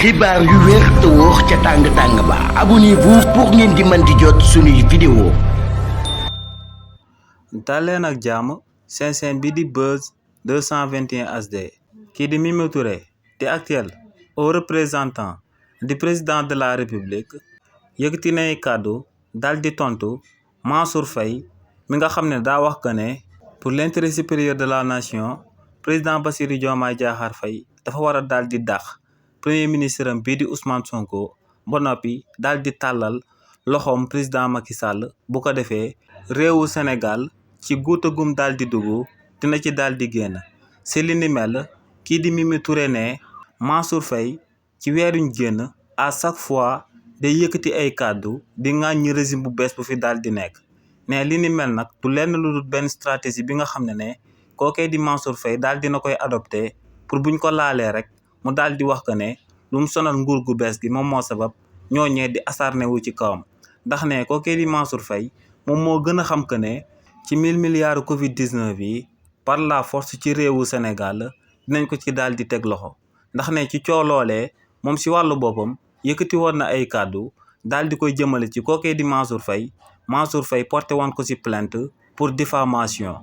xibaar yu wér te wóor ca tàng ba abonnez-vous pour ngeen di mën di jot suñuy vidéo. daleen ak jàmm seen chaîne bi di Buzz 221 HD kii di Mimi Touré di actuel au représentant du président de la république yëkkati nay kàddu dal di tontu Mansour Faye mi nga xam ne daa wax que ne pour l'intérêt supérieur de la nation président Bassirou Diomaye Diakhar Faye dafa war a daal di dàq premier ministre am bii di Ousmane Sonko ba noppi daal di tàllal loxoom président Macky Sall bu ko defee réewu Sénégal ci guuta gum daal di dugg dina ci daal di génn si li ni mel kii di Mimi Touré ne Mansour Faye ci weeruñ génn à chaque fois day yëkkati ay kàddu di ŋàññi régime bu bees bu fi daal di nekk ne li ni mel nag du lenn lu dul benn stratégie bi nga xam ne kookee di Mansour Faye daal dina koy adopté pour buñ ko laalee rek mu daal di wax que ne lu mu sonal nguur gu bees gi moom moo sabab ñooñee di asarne wu ci kawam ndax ne kookee di Mansour Faye moom moo gën a xam que ne ci 1000 milliards Covid 19 yi par la force ci réewu Sénégal dinañ ko ci daal di teg loxo ndax ne ci cooloolee moom si wàllu boppam yëkkati woon na ay kàddu daal di koy jëmale ci kookee di Mansour Faye porté woon ko ci plainte pour diffamation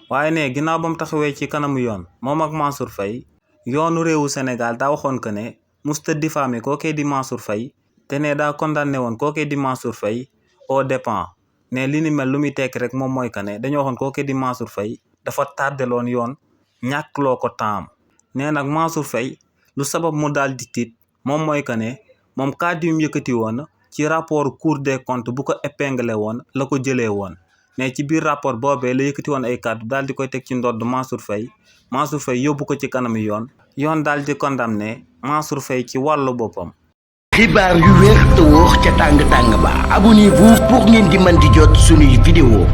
waaye ne ginnaaw ba mu taxawee ci kanamu yoon moom ak Mansour Faye yoonu réewu Sénégal daa waxoon que ne musta diffamé kookee di Mansour Faye te ne daa condamné woon kookee di Mansour Faye au dépens ne li ni mel lu muy tekki rek moom mooy que ne dañoo waxoon kookee di Mansour Faye dafa tardeloon yoon ñàkkloo ko taam nee nag Mansour Faye lu sabab mu daal di tiit moom mooy que ne moom kàddu yu mu yëkkati woon ci rapport Cour des comptes bu ko épinglé woon la ko jëlee woon ne ci biir rapport boobee la yëkkati woon ay kàddu daal di koy teg ci ndodd Mansour Faye yóbbu ko ci kanam yoon daal di condamné Mansour Faye ci wàllu boppam. xibaar yu wér te wóor ca tàng ba abonnez-vous pour ngeen di mën di jot suñuy vidéo.